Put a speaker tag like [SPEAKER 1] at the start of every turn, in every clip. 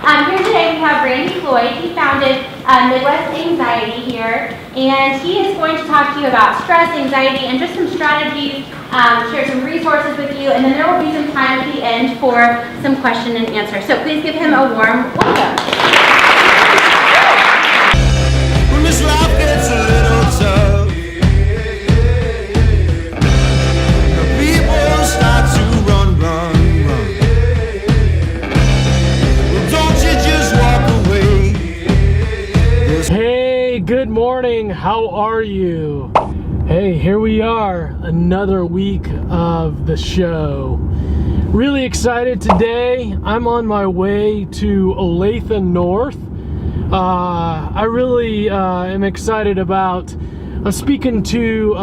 [SPEAKER 1] Here today we have Randy Floyd. He founded Midwest Anxiety here, and he is going to talk to you about stress, anxiety, and just some strategies, share some resources with you, and then there will be some time at the end for some question and answer. So please give him a warm welcome.
[SPEAKER 2] When this life gets a little tough, people start to run.
[SPEAKER 3] Hey, good morning. How are you? Hey, here we are, another week of the show. Really excited today. I'm on my way to Olathe North. I really am excited about speaking to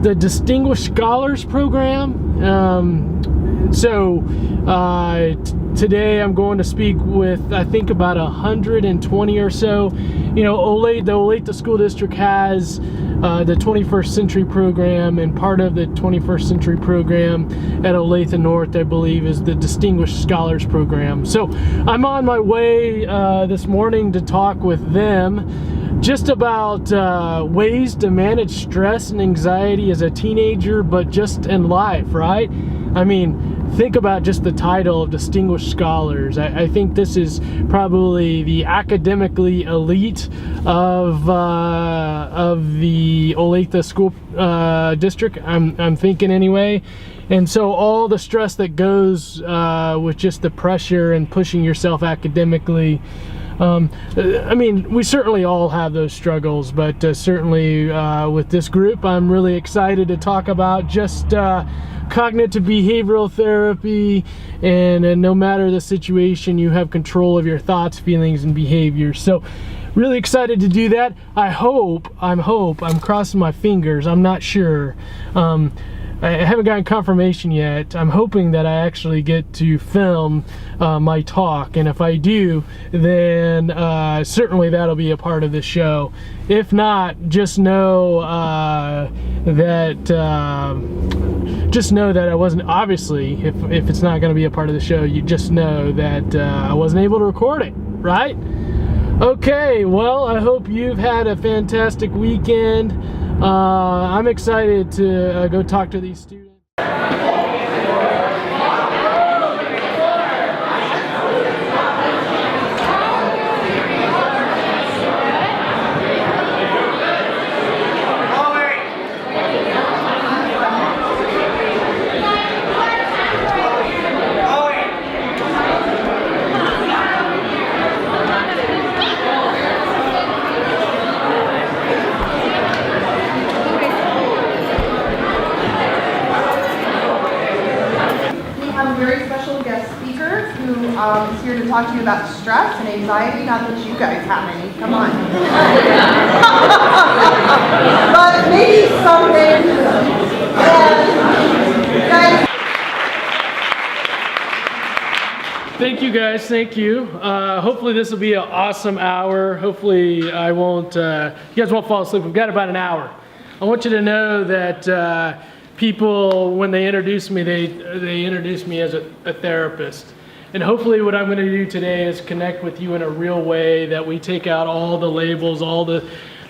[SPEAKER 3] the Distinguished Scholars Program. Today I'm going to speak with, I think, about 120 or so. You know, the Olathe School District has the 21st Century Program, and part of the 21st Century Program at Olathe North, I believe, is the Distinguished Scholars Program. So I'm on my way this morning to talk with them just about ways to manage stress and anxiety as a teenager, but just in life, right? I mean, think about just the title of Distinguished Scholars. I think this is probably the academically elite of the Olathe School District, I'm thinking anyway. And so all the stress that goes with just the pressure and pushing yourself academically, I mean, we certainly all have those struggles, but certainly with this group, I'm really excited to talk about just cognitive behavioral therapy, and no matter the situation, you have control of your thoughts, feelings, and behaviors. So really excited to do that. I'm crossing my fingers, I'm not sure. I haven't gotten confirmation yet. I'm hoping that I actually get to film my talk, and if I do, then certainly that'll be a part of the show. If not, just know that I wasn't, obviously, if it's not going to be a part of the show, you just know that I wasn't able to record it, right? Okay, well, I hope you've had a fantastic weekend. I'm excited to go talk to these students.
[SPEAKER 4] Is here to talk to you about stress and anxiety. Not that you guys have any, come on. But maybe someday. Guys.
[SPEAKER 3] Thank you guys, thank you. Hopefully this will be an awesome hour. Hopefully I won't, you guys won't fall asleep. We've got about an hour. I want you to know that people, when they introduce me, they introduce me as a therapist. And hopefully what I'm going to do today is connect with you in a real way, that we take out all the labels, all the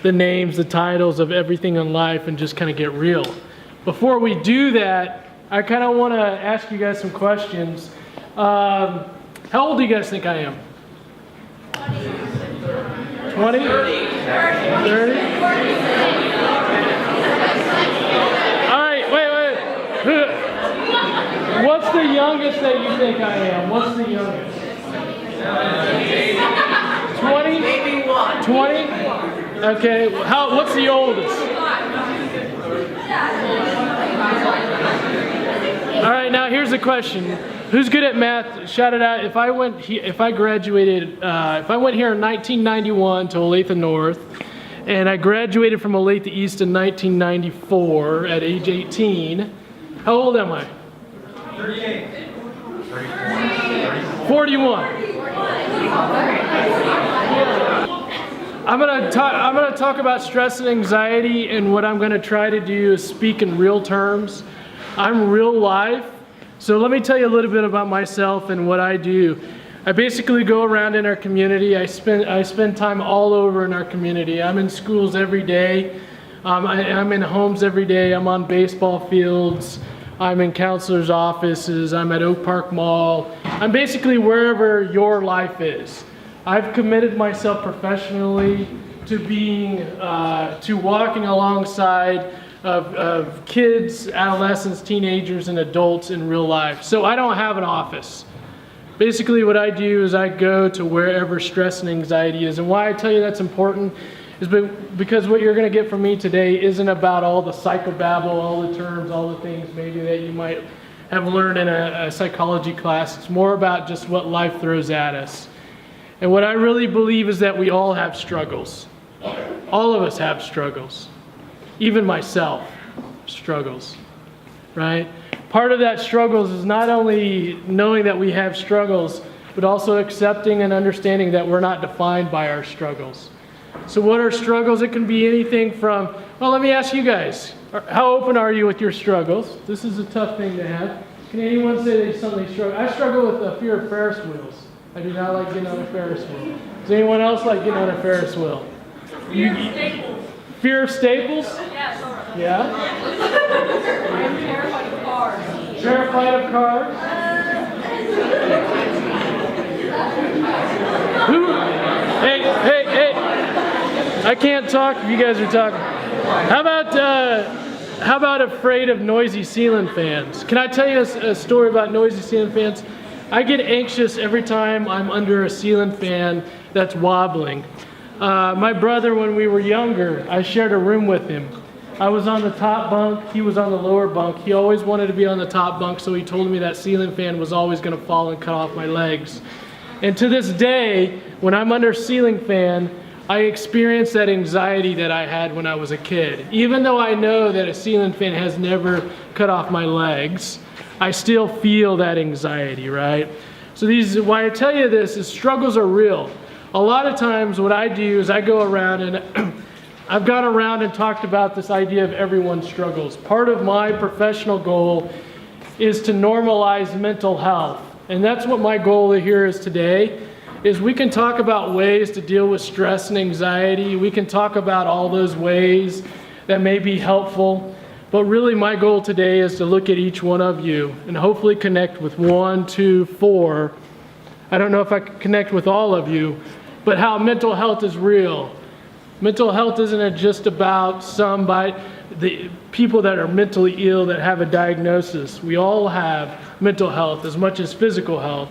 [SPEAKER 3] names, the titles of everything in life, and just kind of get real. Before we do that, I kind of want to ask you guys some questions. How old do you guys think I am? 20? 30? All right, wait. What's the youngest that you think I am? What's the youngest? 20? Maybe 1. 20? Okay. What's the oldest? All right. Now here's the question: who's good at math? Shout it out. If I went here in 1991 to Olathe North, and I graduated from Olathe East in 1994 at age 18, how old am I?
[SPEAKER 2] 38.
[SPEAKER 3] 41. I'm gonna talk about stress and anxiety, and what I'm gonna try to do is speak in real terms. I'm real life, so let me tell you a little bit about myself and what I do. I basically go around in our community. I spend time all over in our community. I'm in schools every day. I'm in homes every day. I'm on baseball fields. I'm in counselors' offices. I'm at Oak Park Mall. I'm basically wherever your life is. I've committed myself professionally to being, to walking alongside of kids, adolescents, teenagers, and adults in real life. So I don't have an office. Basically what I do is I go to wherever stress and anxiety is. And why I tell you that's important is because what you're going to get from me today isn't about all the psychobabble, all the terms, all the things maybe that you might have learned in a psychology class. It's more about just what life throws at us. And what I really believe is that we all have struggles. All of us have struggles. Even myself struggles, right? Part of that struggles is not only knowing that we have struggles, but also accepting and understanding that we're not defined by our struggles. So what are struggles? It can be anything from, well, let me ask you guys, how open are you with your struggles? This is a tough thing to have. Can anyone say they suddenly struggle? I struggle with the fear of Ferris wheels. I do not like getting on a Ferris wheel. Does anyone else like getting on a Ferris wheel? Fear of staples. Fear of staples?
[SPEAKER 5] Yes.
[SPEAKER 3] Yeah?
[SPEAKER 5] I'm terrified of cars.
[SPEAKER 3] Terrified of cars? Who? Hey. I can't talk if you guys are talking. How about afraid of noisy ceiling fans? Can I tell you a story about noisy ceiling fans? I get anxious every time I'm under a ceiling fan that's wobbling. My brother, when we were younger, I shared a room with him. I was on the top bunk, he was on the lower bunk. He always wanted to be on the top bunk, so he told me that ceiling fan was always going to fall and cut off my legs. And to this day, when I'm under ceiling fan, I experience that anxiety that I had when I was a kid. Even though I know that a ceiling fan has never cut off my legs, I still feel that anxiety, right? So why I tell you this is struggles are real. A lot of times what I do is I go around and I've gone around and talked about this idea of everyone's struggles. Part of my professional goal is to normalize mental health. And that's what my goal here is today, is we can talk about ways to deal with stress and anxiety. We can talk about all those ways that may be helpful. But really my goal today is to look at each one of you and hopefully connect with 1, 2, 4. I don't know if I can connect with all of you, but how mental health is real. Mental health isn't just about the people that are mentally ill that have a diagnosis. We all have mental health as much as physical health.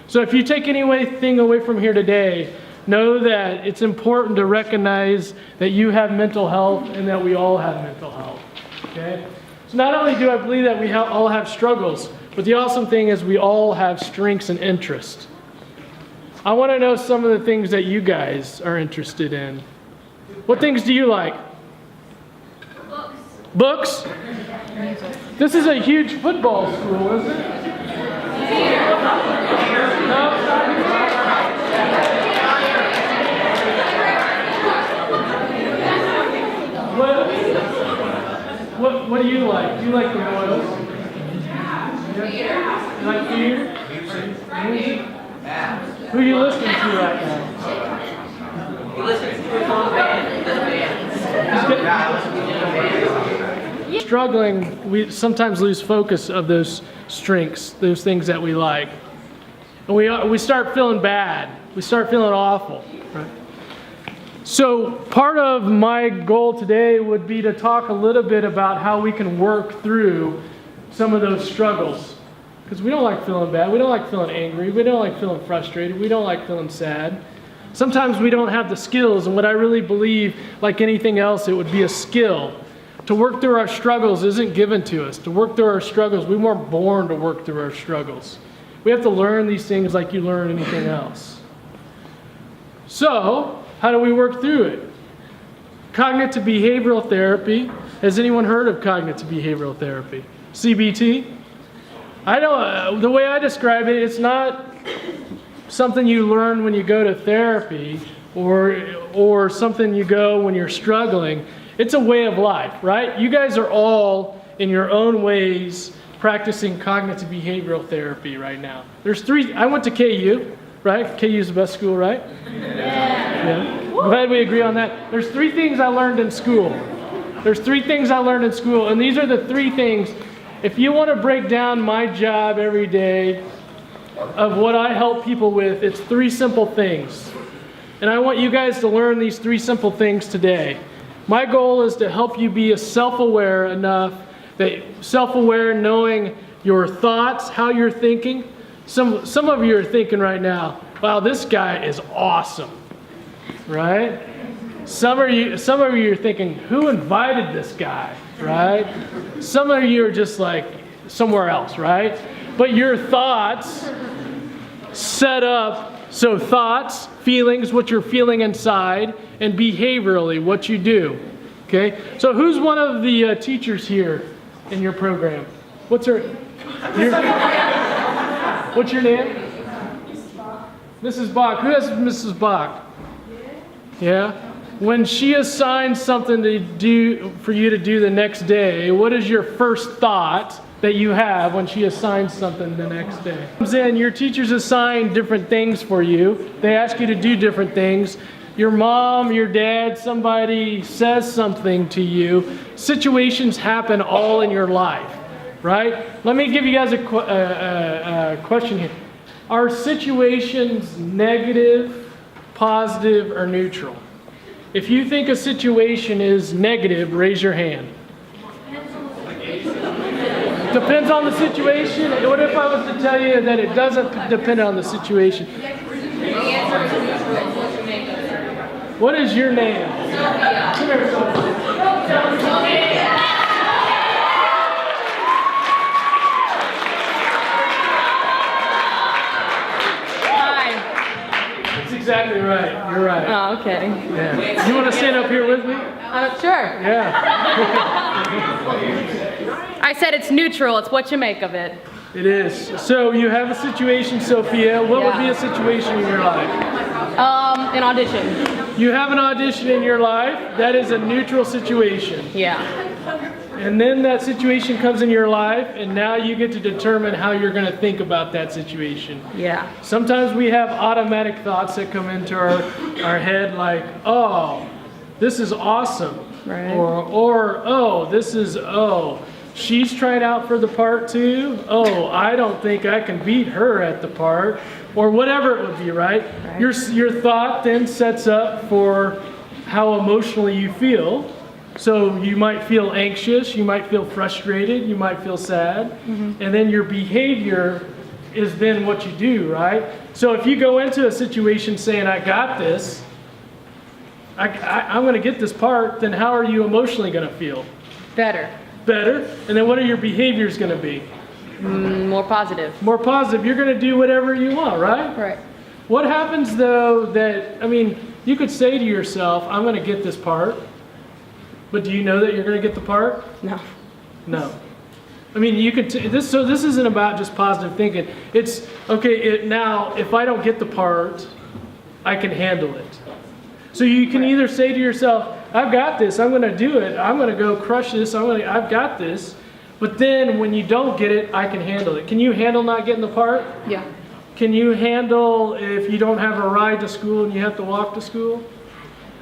[SPEAKER 3] So if you take anything away from here today, know that it's important to recognize that you have mental health and that we all have mental health. Okay? So not only do I believe that we all have struggles, but the awesome thing is we all have strengths and interests. I want to know some of the things that you guys are interested in. What things do you like? Books? This is a huge football school, isn't it? What do you like? Do you like the boys? Yeah. You like theater? Music? Who are you listening to right now?
[SPEAKER 6] You listen to a song band,
[SPEAKER 3] Struggling, we sometimes lose focus of those strengths, those things that we like. And we start feeling bad. We start feeling awful. Right? So part of my goal today would be to talk a little bit about how we can work through some of those struggles. Because we don't like feeling bad. We don't like feeling angry. We don't like feeling frustrated. We don't like feeling sad. Sometimes we don't have the skills, and what I really believe, like anything else, it would be a skill. To work through our struggles isn't given to us. To work through our struggles, we weren't born to work through our struggles. We have to learn these things like you learn anything else. So, how do we work through it? Cognitive behavioral therapy. Has anyone heard of cognitive behavioral therapy? CBT? The way I describe it, it's not something you learn when you go to therapy or something you go when you're struggling. It's a way of life, right? You guys are all, in your own ways, practicing cognitive behavioral therapy right now. There's 3, I went to KU, right? KU is the best school, right? Yeah. Glad we agree on that. There's 3 things I learned in school. There's 3 things I learned in school, and these are the 3 things. If you want to break down my job every day of what I help people with, it's 3 simple things. And I want you guys to learn these 3 simple things today. My goal is to help you be self-aware enough, self-aware knowing your thoughts, how you're thinking. Some of you are thinking right now, wow, this guy is awesome, right? Some of you are thinking, who invited this guy, right? Some of you are just like somewhere else, right? But your thoughts set up, so thoughts, feelings, what you're feeling inside, and behaviorally, what you do, okay? So who's one of the teachers here in your program? What's your name? Mrs. Bach. Who has Mrs. Bach? Yeah? When she assigns something to do for you to do the next day, what is your first thought that you have when she assigns something the next day? Then your teachers assign different things for you. They ask you to do different things. Your mom, your dad, somebody says something to you. Situations happen all in your life, right? Let me give you guys a question here. Are situations negative, positive, or neutral? If you think a situation is negative, raise your hand. Depends on the situation. What if I was to tell you that it doesn't depend on the situation? What is your name? Come here, Sophia. Exactly right. You're right.
[SPEAKER 6] Oh, okay.
[SPEAKER 3] Yeah. You want to stand up here with me?
[SPEAKER 6] Sure.
[SPEAKER 3] Yeah.
[SPEAKER 6] I said it's neutral. It's what you make of it.
[SPEAKER 3] It is. So you have a situation, Sophia. What would be a situation in your life?
[SPEAKER 6] An audition.
[SPEAKER 3] You have an audition in your life. That is a neutral situation.
[SPEAKER 6] Yeah.
[SPEAKER 3] And then that situation comes in your life, and now you get to determine how you're going to think about that situation.
[SPEAKER 6] Yeah.
[SPEAKER 3] Sometimes we have automatic thoughts that come into our head like, oh, this is awesome.
[SPEAKER 6] Right.
[SPEAKER 3] Or oh, this is, oh, she's trying out for the part too. Oh, I don't think I can beat her at the part. Or whatever it would be, right? Your thought then sets up for how emotionally you feel. So you might feel anxious, you might feel frustrated, you might feel sad, and then your behavior is then what you do, right? So if you go into a situation saying, I got this, I'm going to get this part, then how are you emotionally going to feel?
[SPEAKER 6] Better.
[SPEAKER 3] Better. And then what are your behaviors going to be?
[SPEAKER 6] More positive.
[SPEAKER 3] More positive. You're going to do whatever you want, right?
[SPEAKER 6] Right.
[SPEAKER 3] What happens though that, I mean, you could say to yourself, I'm going to get this part. But do you know that you're going to get the part?
[SPEAKER 6] No.
[SPEAKER 3] No. I mean, you could. This isn't about just positive thinking. It's okay. Now, if I don't get the part, I can handle it. So you can either say to yourself, "I've got this. I'm going to do it. I'm going to go crush this. I've got this." But then, when you don't get it, I can handle it. Can you handle not getting the part?
[SPEAKER 6] Yeah.
[SPEAKER 3] Can you handle if you don't have a ride to school and you have to walk to school?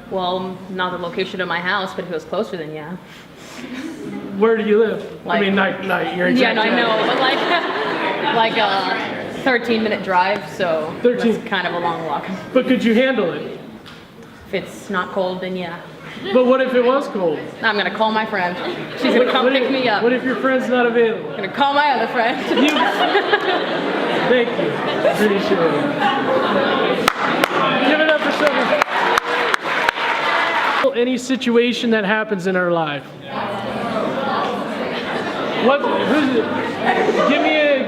[SPEAKER 6] Well, not the location of my house, but if it was closer, then yeah.
[SPEAKER 3] Where do you live?
[SPEAKER 6] Like,
[SPEAKER 3] I mean, not your exact
[SPEAKER 6] Yeah, no, I
[SPEAKER 3] address.
[SPEAKER 6] know, but like a 13-minute drive, so
[SPEAKER 3] 13.
[SPEAKER 6] that's kind of a long walk.
[SPEAKER 3] But could you handle it?
[SPEAKER 6] If it's not cold, then yeah.
[SPEAKER 3] But what if it was cold?
[SPEAKER 6] I'm gonna call my friend. She's gonna come pick me up.
[SPEAKER 3] What if your friend's not available?
[SPEAKER 6] I'm gonna call my other friend.
[SPEAKER 3] Thank you. Appreciate it. Give it up for someone. Any situation that happens in our life.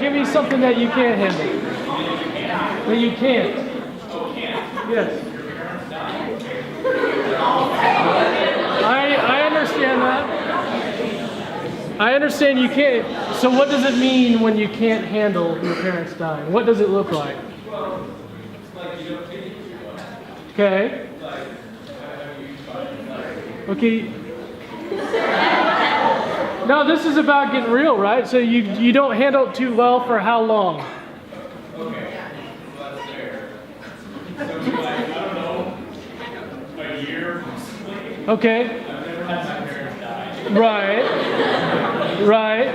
[SPEAKER 3] Give me something that you can't handle. That you can't. Yes. I understand that. I understand you can't. So what does it mean when you can't handle your parents dying? What does it look like? Okay. Okay. No, this is about getting real, right? So you don't handle it too well for how long? Okay. Right. Right.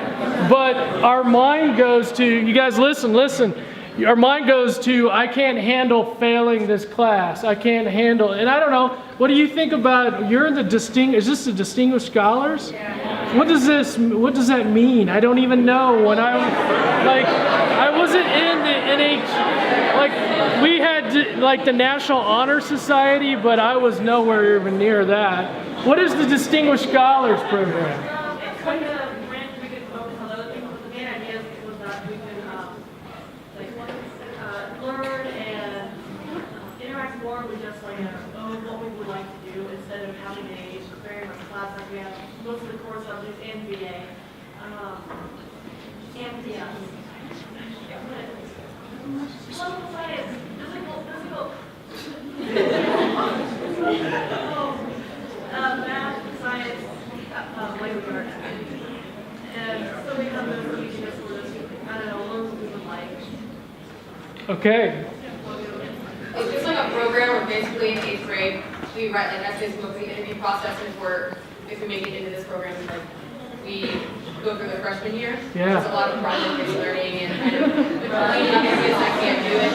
[SPEAKER 3] But our mind goes to, you guys listen. Our mind goes to, I can't handle failing this class. I can't handle, and I don't know, what do you think about, you're in the is this the Distinguished Scholars? Yeah. What does that mean? I don't even know. When I wasn't in the NH, like, we had like the National Honor Society, but I was nowhere even near that. What is the Distinguished Scholars Program?
[SPEAKER 5] It's kind of a grant we could focus on other things, but the main idea was that we could learn and interact more with just like what we would like to do instead of having a very much class like we have most of the core subjects and VA. And yeah. Political science, physical. Math, science, language arts. And so we have those teaching us for this, I don't know, learn what we would like.
[SPEAKER 3] Okay.
[SPEAKER 7] It's just like a program where basically in 8th grade, we write like essays, we go through the interview process, and if we make it into this program, like we go through the freshman year.
[SPEAKER 3] Yeah.
[SPEAKER 7] There's a lot of project-based learning and kind of the leaning up against I can't do it.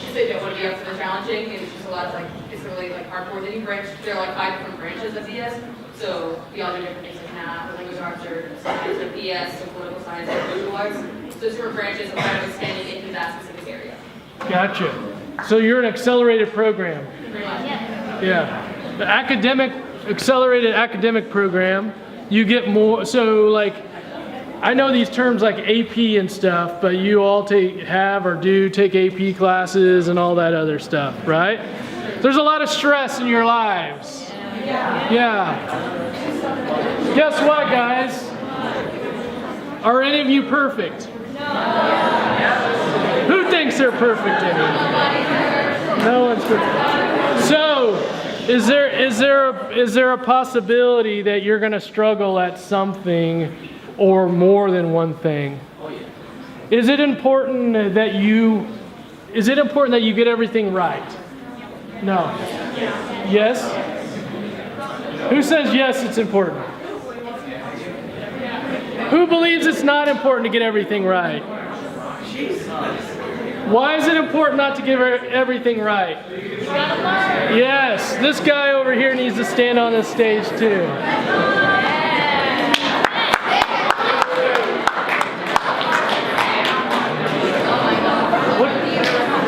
[SPEAKER 7] So they don't want to be up for the challenging, and it's just a lot of like, it's really like hardcore. Then you branch, there are like 5 different branches of DS. So we all do different things like math, or language arts, or science, or PS, or political science, or visual arts. So different branches of kind of expanding into that specific area.
[SPEAKER 3] Gotcha. So you're an accelerated program. Yeah. The accelerated academic program, you get more, so like, I know these terms like AP and stuff, but you all take AP classes and all that other stuff, right? There's a lot of stress in your lives. Yeah. Guess what, guys? Are any of you perfect? Who thinks they're perfect anyway? No one's perfect. So, is there a possibility that you're going to struggle at something or more than one thing? Is it important that you get everything right? No. Yes? Who says yes, it's important? Who believes it's not important to get everything right? Why is it important not to get everything right? Yes, this guy over here needs to stand on this stage too.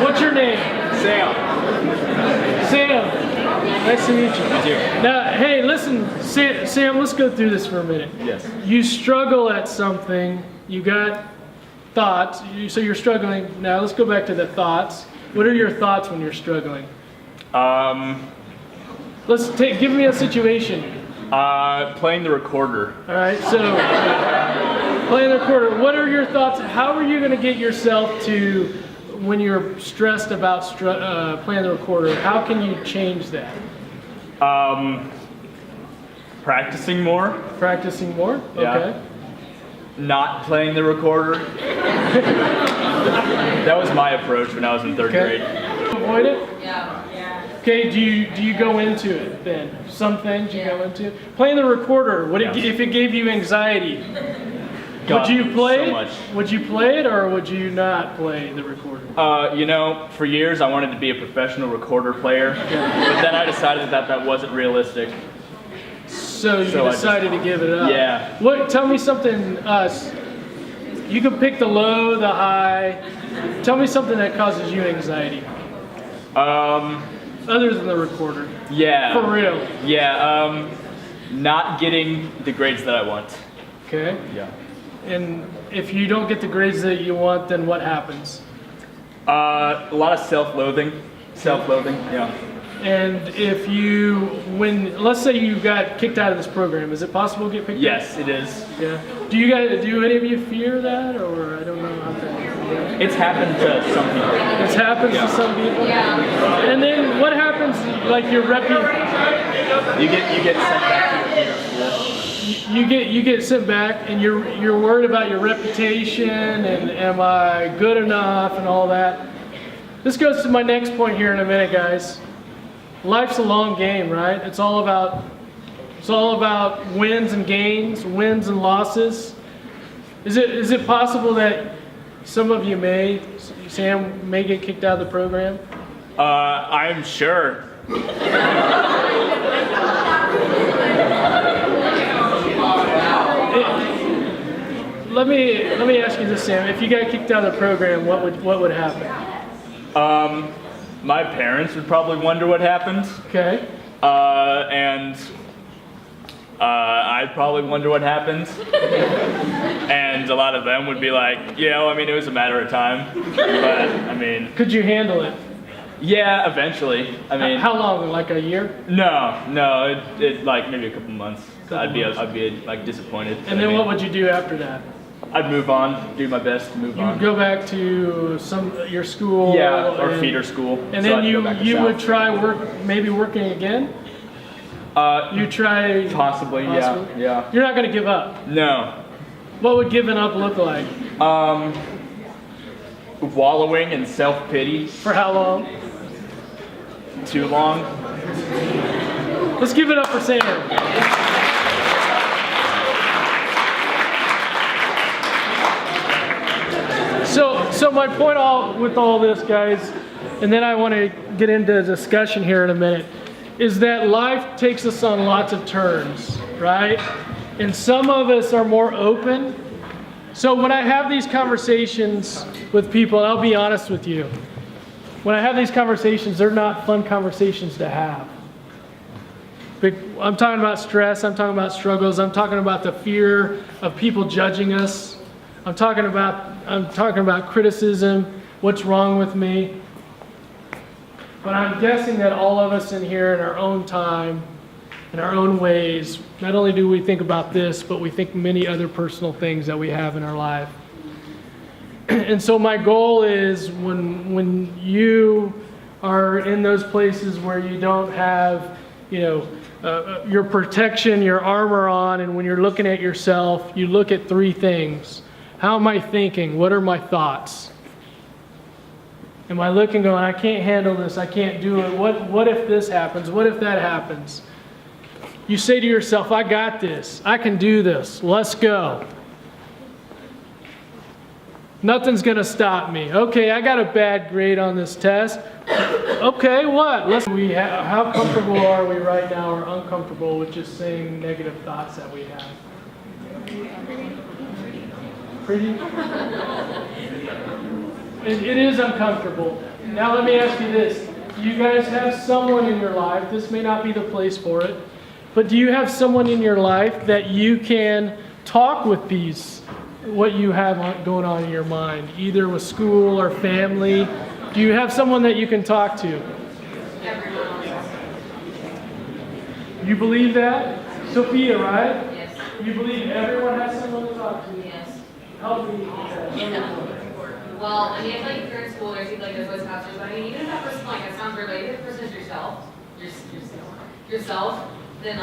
[SPEAKER 3] What's your name?
[SPEAKER 8] Sam.
[SPEAKER 3] Sam. Nice to meet you.
[SPEAKER 8] Me too.
[SPEAKER 3] Now, hey, listen, Sam, let's go through this for a minute.
[SPEAKER 8] Yes.
[SPEAKER 3] You struggle at something, you got thoughts, so you're struggling. Now, let's go back to the thoughts. What are your thoughts when you're struggling? Give me a situation.
[SPEAKER 8] Playing the recorder.
[SPEAKER 3] All right, so playing the recorder. What are your thoughts? How are you going to get yourself to, when you're stressed about playing the recorder, how can you change that?
[SPEAKER 8] Practicing more.
[SPEAKER 3] Practicing more?
[SPEAKER 8] Yeah.
[SPEAKER 3] Okay.
[SPEAKER 8] Not playing the recorder. That was my approach when I was in 3rd grade.
[SPEAKER 3] Avoid it?
[SPEAKER 7] Yeah.
[SPEAKER 3] Okay, do you go into it then? Some things you go into? Playing the recorder, if it gave you anxiety, would you play it? Would you play it or would you not play the recorder?
[SPEAKER 8] For years I wanted to be a professional recorder player, but then I decided that wasn't realistic.
[SPEAKER 3] So you decided to give it up.
[SPEAKER 8] Yeah.
[SPEAKER 3] Tell me something. You can pick the low, the high. Tell me something that causes you anxiety. Other than the recorder.
[SPEAKER 8] Yeah.
[SPEAKER 3] For real.
[SPEAKER 8] Yeah. Not getting the grades that I want.
[SPEAKER 3] Okay.
[SPEAKER 8] Yeah.
[SPEAKER 3] And if you don't get the grades that you want, then what happens?
[SPEAKER 8] A lot of self-loathing. Self-loathing. Yeah.
[SPEAKER 3] And let's say you got kicked out of this program, is it possible to get picked up?
[SPEAKER 8] Yes, it is.
[SPEAKER 3] Yeah. Do any of you fear that, or I don't know how that?
[SPEAKER 8] It's happened to some people.
[SPEAKER 3] It's happened to some people.
[SPEAKER 7] Yeah.
[SPEAKER 3] And then what happens? Like your reputation.
[SPEAKER 8] You get sent back to your school.
[SPEAKER 3] You get sent back, and you're worried about your reputation and am I good enough and all that. This goes to my next point here in a minute, guys. Life's a long game, right? It's all about It's all about wins and gains, wins and losses. Is it possible that some of you Sam may get kicked out of the program?
[SPEAKER 8] I'm sure.
[SPEAKER 3] Let me ask you this, Sam. If you got kicked out of the program, what would happen?
[SPEAKER 8] My parents would probably wonder what happened.
[SPEAKER 3] Okay.
[SPEAKER 8] And I'd probably wonder what happened. And a lot of them would be like, it was a matter of time. But,
[SPEAKER 3] Could you handle it?
[SPEAKER 8] yeah, eventually.
[SPEAKER 3] How long? Like a year?
[SPEAKER 8] No, it like maybe a couple months. I'd be like disappointed.
[SPEAKER 3] And then what would you do after that?
[SPEAKER 8] I'd move on, do my best to move on.
[SPEAKER 3] You'd go back to your school.
[SPEAKER 8] Yeah, or feeder school.
[SPEAKER 3] And
[SPEAKER 8] so
[SPEAKER 3] then
[SPEAKER 8] I'd go back to
[SPEAKER 3] you would
[SPEAKER 8] South.
[SPEAKER 3] try working again? You try
[SPEAKER 8] Possibly, yeah.
[SPEAKER 3] You're not going to give up.
[SPEAKER 8] No.
[SPEAKER 3] What would giving up look like?
[SPEAKER 8] Wallowing in self-pity.
[SPEAKER 3] For how long?
[SPEAKER 8] Too long.
[SPEAKER 3] Let's give it up for Sam. So my point with all this, guys, and then I want to get into a discussion here in a minute, is that life takes us on lots of turns, right? And some of us are more open. So when I have these conversations with people, and I'll be honest with you, when I have these conversations, they're not fun conversations to have. I'm talking about stress, I'm talking about struggles, I'm talking about the fear of people judging us. I'm talking about criticism, what's wrong with me. But I'm guessing that all of us in here in our own time, in our own ways, not only do we think about this, but we think many other personal things that we have in our life. And so my goal is when you are in those places where you don't have, your protection, your armor on, and when you're looking at yourself, you look at three things. How am I thinking? What are my thoughts? Am I looking going, I can't handle this, I can't do it. What if this happens? What if that happens? You say to yourself, I got this. I can do this. Let's go. Nothing's going to stop me. Okay, I got a bad grade on this test. Okay, what? How comfortable are we right now or uncomfortable with just saying negative thoughts that we have? Pretty? It is uncomfortable. Now let me ask you this. You guys have someone in your life, this may not be the place for it, but do you have someone in your life that you can talk with what you have going on in your mind, either with school or family? Do you have someone that you can talk to? You believe that? Sophia, right?
[SPEAKER 7] Yes.
[SPEAKER 3] You believe everyone has someone to talk to?
[SPEAKER 7] Yes.
[SPEAKER 3] Help me with that.
[SPEAKER 7] Well, I feel like if you're in school, there's always pastors, but even if that person, that sounds weird, but even if the person is yourself, then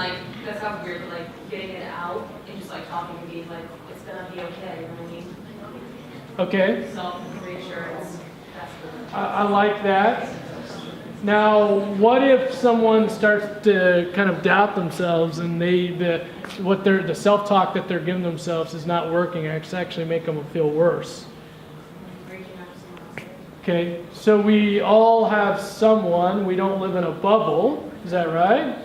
[SPEAKER 7] that sounds weird, but getting it out and just talking and being it's gonna be okay, you know what I mean?
[SPEAKER 3] Okay.
[SPEAKER 7] Self-reassurance, that's the...
[SPEAKER 3] I like that. Now, what if someone starts to kind of doubt themselves and the self-talk that they're giving themselves is not working? It's actually making them feel worse. Okay, so we all have someone. We don't live in a bubble. Is that right?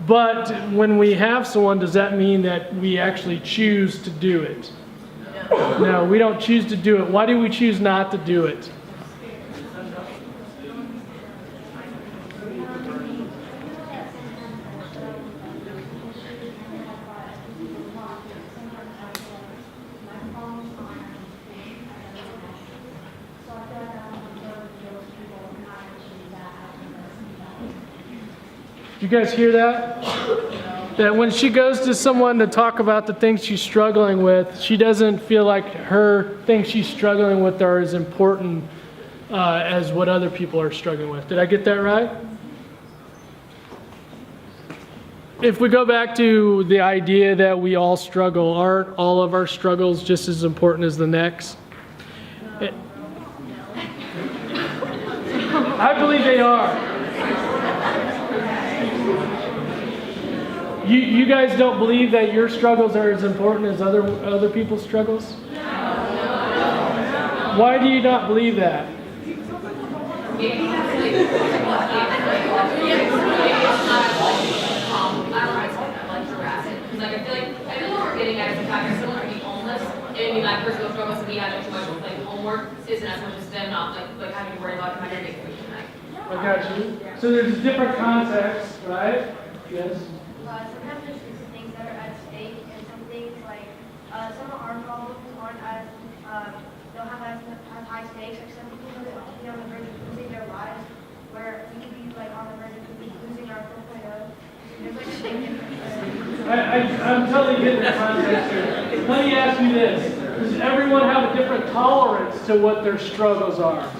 [SPEAKER 3] But when we have someone, does that mean that we actually choose to do it? No, we don't choose to do it. Why do we choose not to do it? You guys hear that? That when she goes to someone to talk about the things she's struggling with, she doesn't feel like her things she's struggling with are as important as what other people are struggling with. Did I get that right? If we go back to the idea that we all struggle, aren't all of our struggles just as important as the next? I believe they are. You you guys don't believe that your struggles are as important as other people's struggles? Why do you not believe that?
[SPEAKER 7] I feel what we're getting at is the fact that someone could be homeless, and that person will struggle, so we have too much homework isn't as much as them not having to worry about my day tonight.
[SPEAKER 3] I got you. So there's a different context, right? Yes.
[SPEAKER 9] Sometimes there's just things that are at stake, and some things like some of our problems aren't as don't have as high stakes. Like some people could be on the verge of losing their lives, where we could be on the verge of losing our 4.0. There's like a big difference.
[SPEAKER 3] I'm totally getting the context here. Let me ask you this. Does everyone have a different tolerance to what their struggles are?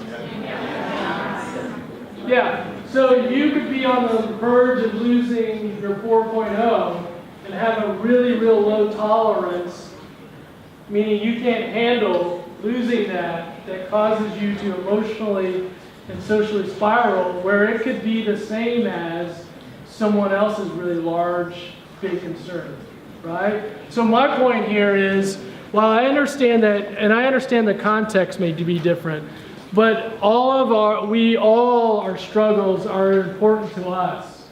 [SPEAKER 3] Yeah. So you could be on the verge of losing your 4.0 and have a really real low tolerance, meaning you can't handle losing that causes you to emotionally and socially spiral, where it could be the same as someone else's really large, big concern, right? So my point here is, while I understand that, and I understand the context may be different, but all our struggles are important to us.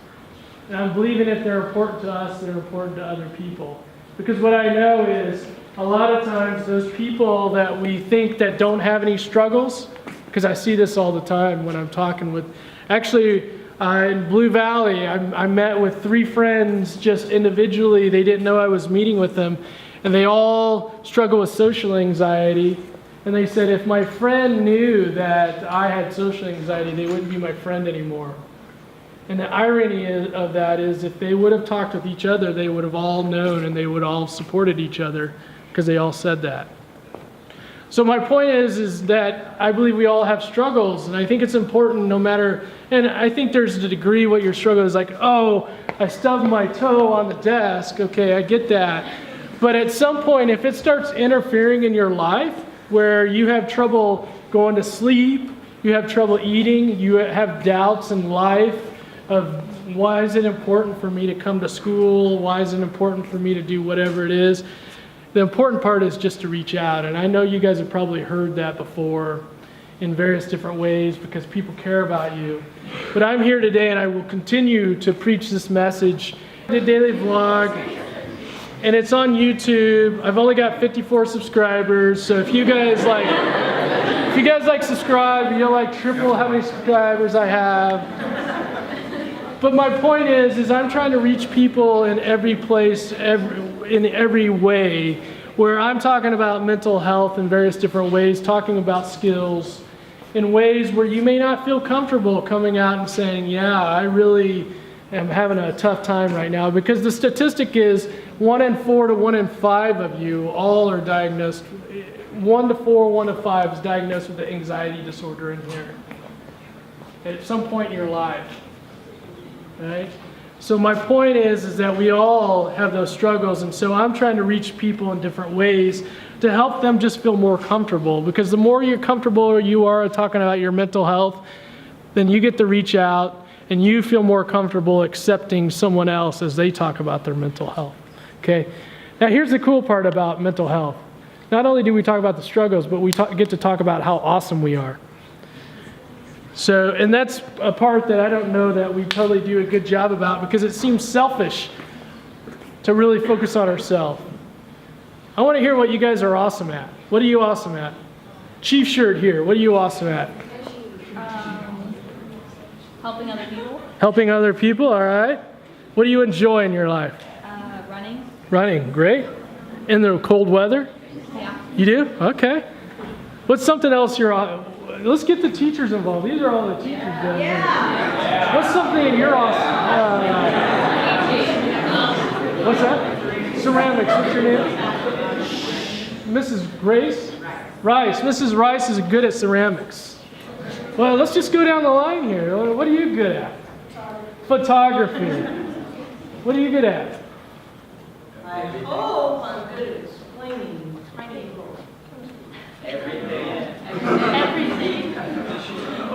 [SPEAKER 3] And I'm believing if they're important to us, they're important to other people. Because what I know is, a lot of times those people that we think that don't have any struggles, because I see this all the time when I'm talking with, actually, in Blue Valley, I met with 3 friends just individually. They didn't know I was meeting with them, and they all struggle with social anxiety. And they said if my friend knew that I had social anxiety, they wouldn't be my friend anymore. And the irony of that is, if they would have talked with each other, they would have all known, and they would all have supported each other, because they all said that. So my point is that I believe we all have struggles, and I think it's important no matter, and I think there's a degree what your struggle is like, oh, I stubbed my toe on the desk, okay, I get that. But at some point, if it starts interfering in your life, where you have trouble going to sleep, you have trouble eating, you have doubts in life of why is it important for me to come to school, why is it important for me to do whatever it is, the important part is just to reach out. And I know you guys have probably heard that before in various different ways because people care about you. But I'm here today and I will continue to preach this message. The daily vlog, and it's on YouTube. I've only got 54 subscribers, so if you guys like subscribe, you'll like triple how many subscribers I have. But my point is I'm trying to reach people in every place, in every way, where I'm talking about mental health in various different ways, talking about skills in ways where you may not feel comfortable coming out and saying, yeah, I really am having a tough time right now, because the statistic is 1 in 4 to 1 in 5 of you all are diagnosed, 1 to 4, 1 to 5 is diagnosed with an anxiety disorder in here at some point in your life, right? So my point is that we all have those struggles, and so I'm trying to reach people in different ways to help them just feel more comfortable, because the more you're comfortable you are talking about your mental health, then you get to reach out and you feel more comfortable accepting someone else as they talk about their mental health. Okay? Now here's the cool part about mental health. Not only do we talk about the struggles, but we get to talk about how awesome we are. So, and that's a part that I don't know that we totally do a good job about, because it seems selfish to really focus on ourselves. I want to hear what you guys are awesome at. What are you awesome at? Chief shirt here, what are you awesome at?
[SPEAKER 6] Helping other people.
[SPEAKER 3] Helping other people, all right. What do you enjoy in your life?
[SPEAKER 6] Running.
[SPEAKER 3] Running, great. In the cold weather?
[SPEAKER 6] Yeah.
[SPEAKER 3] You do? Okay. What's something else you're on? Let's get the teachers involved. These are all the teachers down here. Yeah. What's something you're awesome? What's that? Ceramics. What's your name? Mrs. Grace? Rice. Mrs. Rice is good at ceramics. Well, let's just go down the line here. What are you good at? Photography. What are you good at?
[SPEAKER 5] I'm good at explaining people.
[SPEAKER 7] Everything.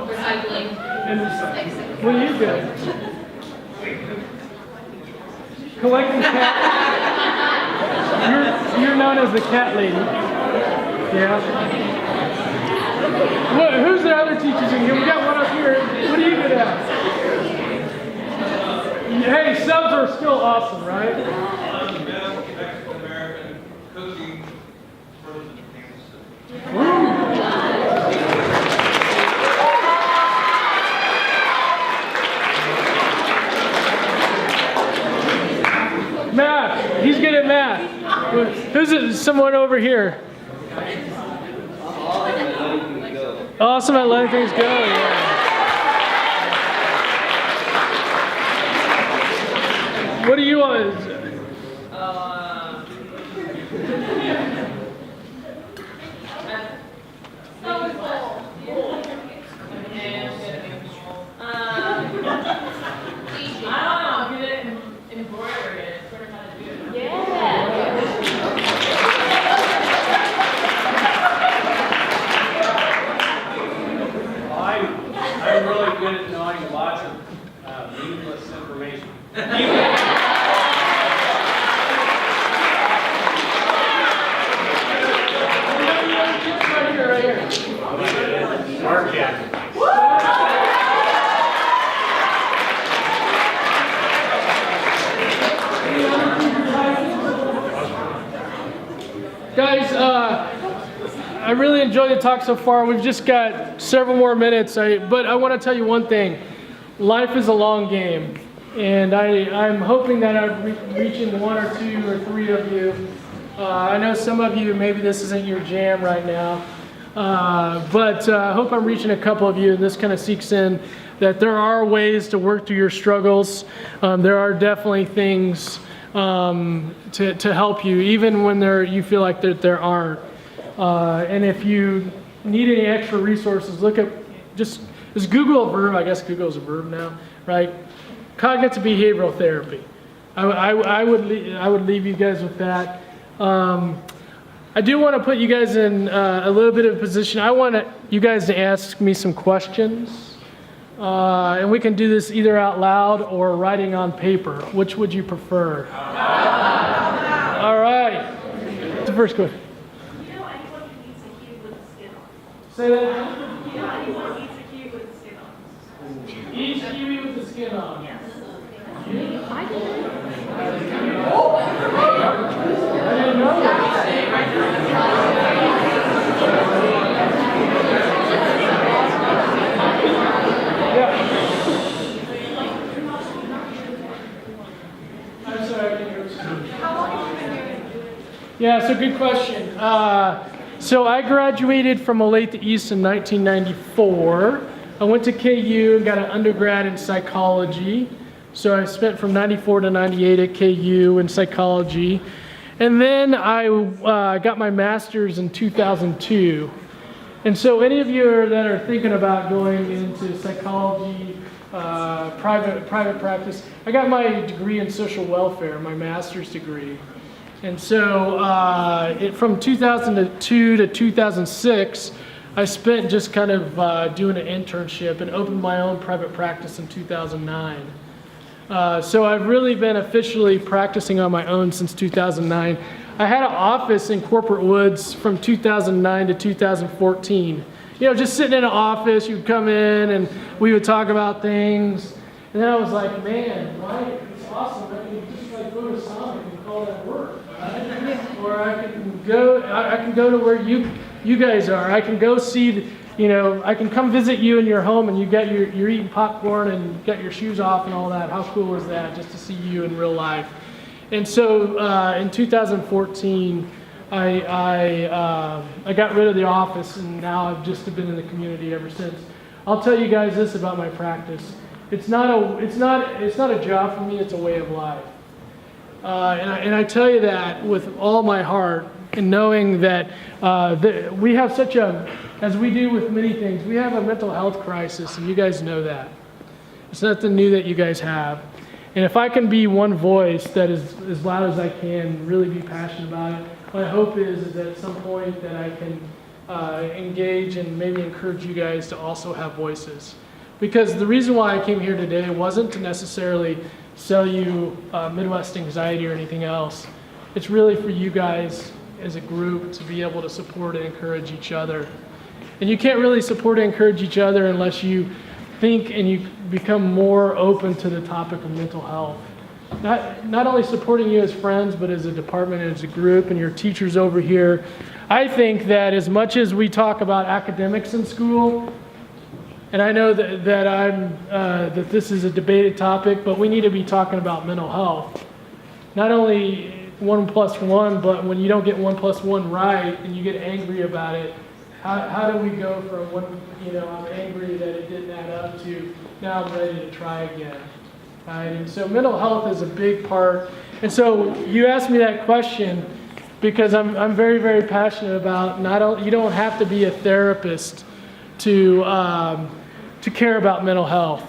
[SPEAKER 7] Recycling.
[SPEAKER 3] And what are you good at? collecting cat. You're known as the cat lady. Yeah. Who's the other teachers in here? We got one up here. What are you good at? Hey, subs are still awesome, right?
[SPEAKER 10] Mexican American cooking, frozen things.
[SPEAKER 3] Math. He's good at math. Who's it? Someone over here. Awesome at letting things go. Yeah. What do you want?
[SPEAKER 10] I'm really good at knowing lots of meaningless information.
[SPEAKER 3] Guys, I really enjoyed the talk so far. We've just got several more minutes, but I want to tell you one thing. Life is a long game, and I'm hoping that I'm reaching one or two or three of you. I know some of you, maybe this isn't your jam right now, but I hope I'm reaching a couple of you, and this kind of seeks in that there are ways to work through your struggles. There are definitely things to help you, even when you feel like there aren't. And if you need any extra resources, look at just Google a verb. I guess Google's a verb now, right? Cognitive behavioral therapy. I would leave you guys with that. I do want to put you guys in a little bit of a position. I want you guys to ask me some questions, and we can do this either out loud or writing on paper. Which would you prefer? All right. What's the first question? Say that again.
[SPEAKER 5] You know anyone eats a kiwi with the skin on?
[SPEAKER 3] Each kiwi with the skin on.
[SPEAKER 5] Yes.
[SPEAKER 3] I didn't know that. Yeah. I'm sorry, I didn't hear what you said.
[SPEAKER 4] How long have you been doing it?
[SPEAKER 3] Yeah, so good question. So I graduated from Olathe East in 1994. I went to KU and got an undergrad in psychology. So I spent from 94 to 98 at KU in psychology. And then I got my master's in 2002. And so any of you that are thinking about going into psychology, private practice, I got my degree in social welfare, my master's degree. And so from 2002 to 2006, I spent just kind of doing an internship and opened my own private practice in 2009. So I've really been officially practicing on my own since 2009. I had an office in Corporate Woods from 2009 to 2014. You know, just sitting in an office, you'd come in and we would talk about things. And then I was like, man, right? It's awesome. I can just like go to Sonic and call that work. Or I can go to where you guys are. I can go see, I can come visit you in your home and you're eating popcorn and got your shoes off and all that. How cool is that, just to see you in real life? And so in 2014, I got rid of the office, and now I've just been in the community ever since. I'll tell you guys this about my practice. It's not a job for me. It's a way of life. And I tell you that with all my heart, and knowing that we have as we do with many things, we have a mental health crisis, and you guys know that. It's nothing new that you guys have. And if I can be one voice that is as loud as I can, really be passionate about it, my hope is that at some point that I can engage and maybe encourage you guys to also have voices. Because the reason why I came here today wasn't to necessarily sell you Midwest Anxiety or anything else. It's really for you guys as a group to be able to support and encourage each other. And you can't really support and encourage each other unless you think and you become more open to the topic of mental health. Not only supporting you as friends, but as a department and as a group and your teachers over here. I think that as much as we talk about academics in school, and I know that this is a debated topic, but we need to be talking about mental health. Not only 1+1, but when you don't get 1+1 right and you get angry about it, how do we go from I'm angry that it didn't add up to now I'm ready to try again, right? And so mental health is a big part. And so you asked me that question because I'm very, very passionate about you don't have to be a therapist to care about mental health.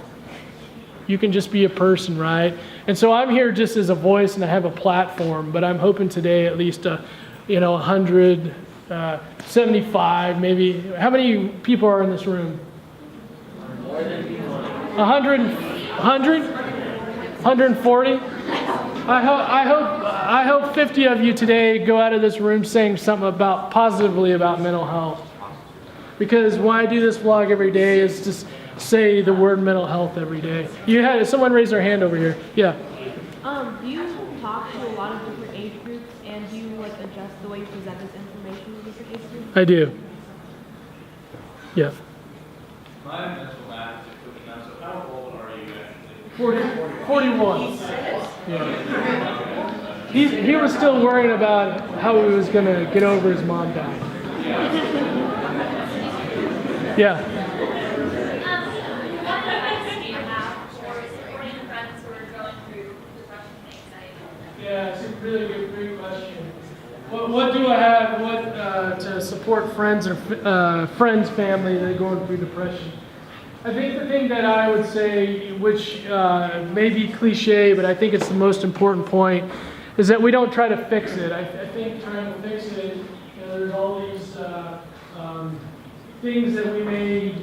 [SPEAKER 3] You can just be a person, right? And so I'm here just as a voice and I have a platform, but I'm hoping today at least 100, 75 maybe. How many people are in this room? 100? 140? I hope 50 of you today go out of this room saying something positively about mental health. Because why I do this vlog every day is just say the word mental health every day. You had someone raise their hand over here. Yeah.
[SPEAKER 11] Do you talk to a lot of different age groups, and do you adjust the way you present this information to different age groups?
[SPEAKER 3] I do. Yeah.
[SPEAKER 10] My mental math is quick enough, so how old are you actually?
[SPEAKER 3] 41. Yeah. He was still worrying about how he was going to get over his mom dying. Yeah.
[SPEAKER 1] What advice do you have for supporting friends who are going through depression and anxiety?
[SPEAKER 3] Yeah, it's a really great question. What do I have to support friends or family that are going through depression? I think the thing that I would say, which may be cliche, but I think it's the most important point, is that we don't try to fix it. I think trying to fix it, there's all these things that we may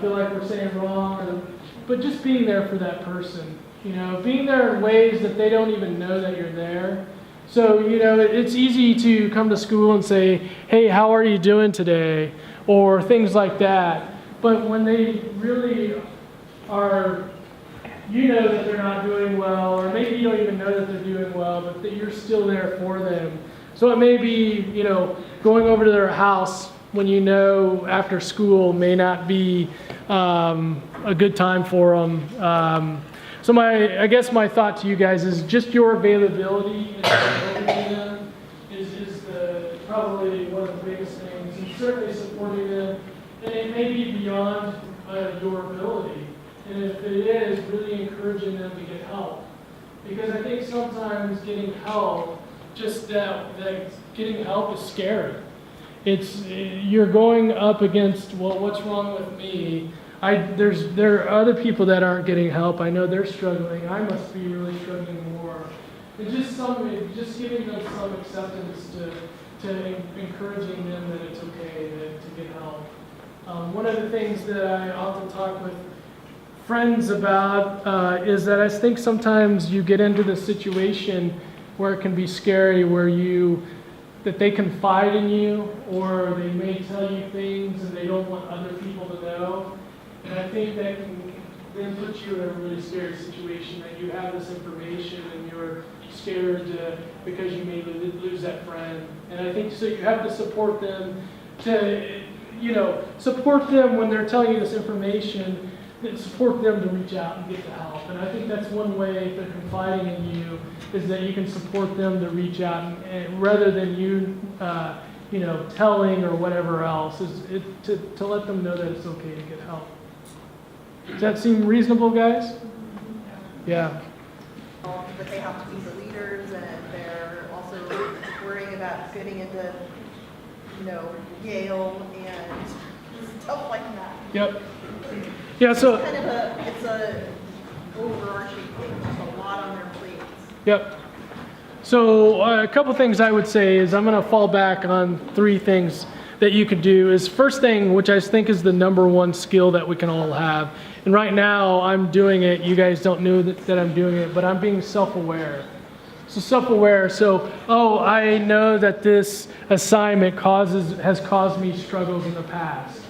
[SPEAKER 3] feel like we're saying wrong, but just being there for that person. Being there in ways that they don't even know that you're there. So, it's easy to come to school and say, hey, how are you doing today? Or things like that. But when they really are, that they're not doing well, or maybe you don't even know that they're doing well, but that you're still there for them. So it may be, going over to their house when after school may not be a good time for them. So I guess my thought to you guys is just your availability and supporting them is probably one of the biggest things, and certainly supporting them. And it may be beyond your ability. And if it is, really encouraging them to get help. Because I think sometimes getting help, just that getting help is scary. You're going up against, well, what's wrong with me? There are other people that aren't getting help. I know they're struggling. I must be really struggling more. And just giving them some acceptance to encouraging them that it's okay to get help. One of the things that I often talk with friends about is that I think sometimes you get into the situation where it can be scary, that they confide in you, or they may tell you things and they don't want other people to know. And I think that can then put you in a really scary situation, that you have this information and you're scared because you may lose that friend. And I think so you have to support them support them when they're telling you this information, support them to reach out and get the help. And I think that's one way, if they're confiding in you, is that you can support them to reach out, and rather than you, telling or whatever else, to let them know that it's okay to get help. Does that seem reasonable, guys? Yeah.
[SPEAKER 4] But they have to be the leaders, and they're also worrying about getting into Yale and stuff like that.
[SPEAKER 3] Yep. Yeah, so
[SPEAKER 4] It's a overarching thing. There's a lot on their plates.
[SPEAKER 3] Yep. So a couple things I would say is I'm going to fall back on three things. that you could do is first thing, which I think is the number one skill that we can all have. And right now I'm doing it. You guys don't know that I'm doing it, but I'm being self-aware. So self-aware. So, oh, I know that this assignment has caused me struggles in the past.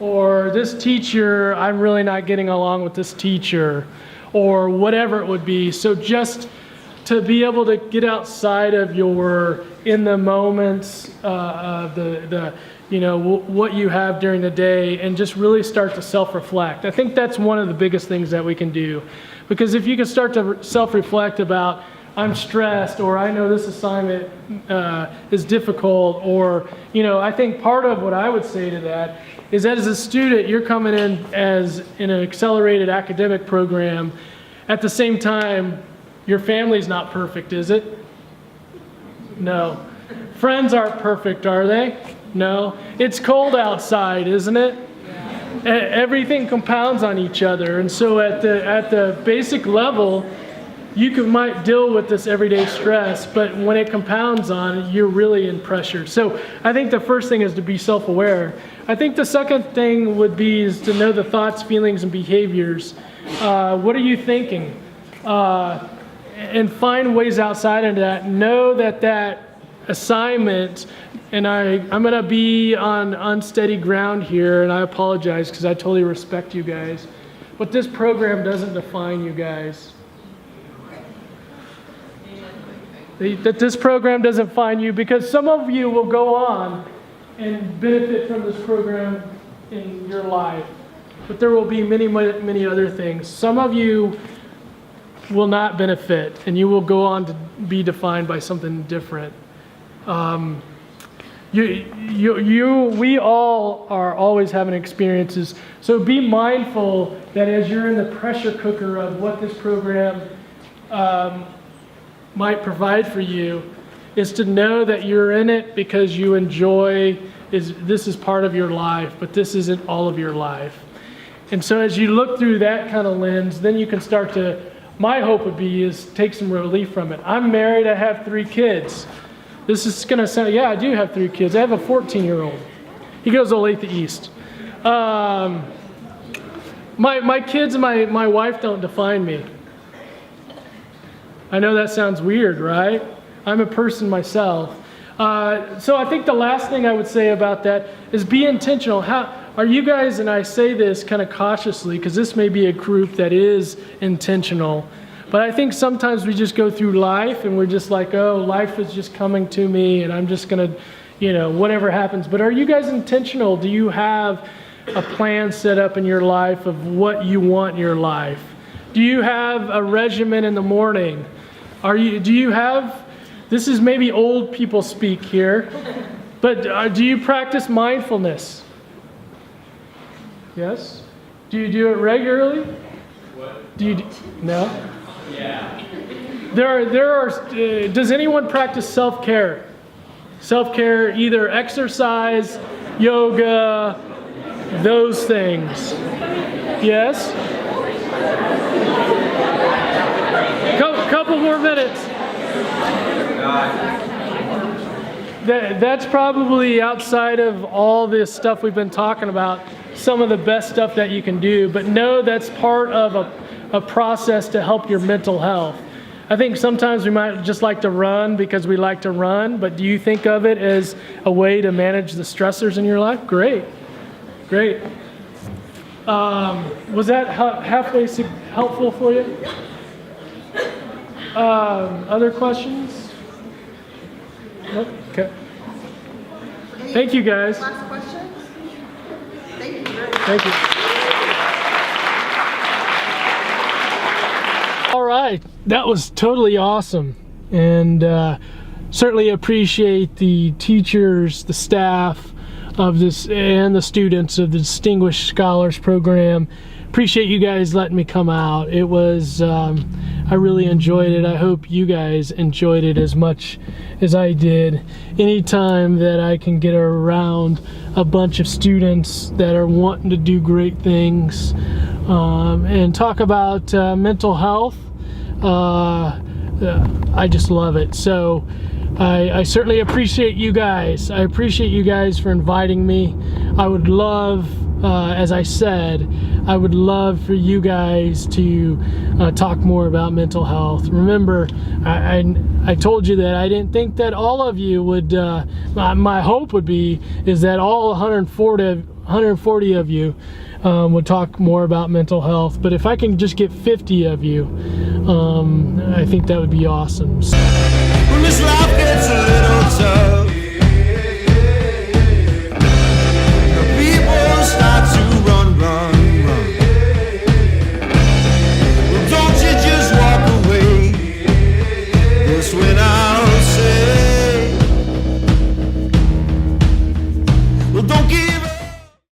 [SPEAKER 3] Or this teacher, I'm really not getting along with this teacher. Or whatever it would be. So just to be able to get outside of your in the moments, what you have during the day, and just really start to self-reflect. I think that's one of the biggest things that we can do, because if you can start to self-reflect about, I'm stressed, or I know this assignment is difficult, or I think part of what I would say to that is that as a student, you're coming in an accelerated academic program. At the same time, your family's not perfect, is it? No. Friends aren't perfect, are they? No. It's cold outside, isn't it? Yeah. Everything compounds on each other. And so at the basic level, you might deal with this everyday stress, but when it compounds on, you're really in pressure. So I think the first thing is to be self-aware. I think the second thing would be is to know the thoughts, feelings, and behaviors. What are you thinking? And find ways outside of that. Know that assignment, and I'm going to be on unsteady ground here, and I apologize because I totally respect you guys, but this program doesn't define you guys. That this program doesn't define you, because some of you will go on and benefit from this program in your life, but there will be many, many other things. Some of you will not benefit, and you will go on to be defined by something different. We all are always having experiences, so be mindful that as you're in the pressure cooker of what this program might provide for you, is to know that you're in it because you enjoy, this is part of your life, but this isn't all of your life. And so as you look through that kind of lens, then you can start to, my hope would be, is take some relief from it. I'm married, I have 3 kids. This is going to sound, yeah, I do have 3 kids. I have a 14-year-old. He goes to Olathe East. My kids and my wife don't define me. I know that sounds weird, right? I'm a person myself. So I think the last thing I would say about that is be intentional. How are you guys, and I say this kind of cautiously because this may be a group that is intentional, but I think sometimes we just go through life and we're just like, oh, life is just coming to me and I'm just going to, whatever happens. But are you guys intentional? Do you have a plan set up in your life of what you want in your life? Do you have a regimen in the morning? Do you have, this is maybe old people speak here, but do you practice mindfulness? Yes? Do you do it regularly? What? Do you no? Yeah. There are. Does anyone practice self-care? Self-care, either exercise, yoga, those things. Yes? Couple more minutes. That's probably, outside of all this stuff we've been talking about, some of the best stuff that you can do. But know that's part of a process to help your mental health. I think sometimes we might just like to run because we like to run, but do you think of it as a way to manage the stressors in your life? Great. Was that halfway helpful for you? Other questions? Nope. Okay. Thank you, guys.
[SPEAKER 4] Last questions? Thank you very much.
[SPEAKER 3] Thank you. All right, that was totally awesome, and certainly appreciate the teachers, the staff of this, and the students of the Distinguished Scholars Program. Appreciate you guys letting me come out. It was, I really enjoyed it. I hope you guys enjoyed it as much as I did. Anytime that I can get around a bunch of students that are wanting to do great things and talk about mental health, I just love it. So I certainly appreciate you guys. I appreciate you guys for inviting me. I would love, as I said, I would love for you guys to talk more about mental health. Remember, I told you that I didn't think that all of you would, my hope would be, is that all 140 of you would talk more about mental health. But if I can just get 50 of you, I think that would be awesome.
[SPEAKER 2] When this life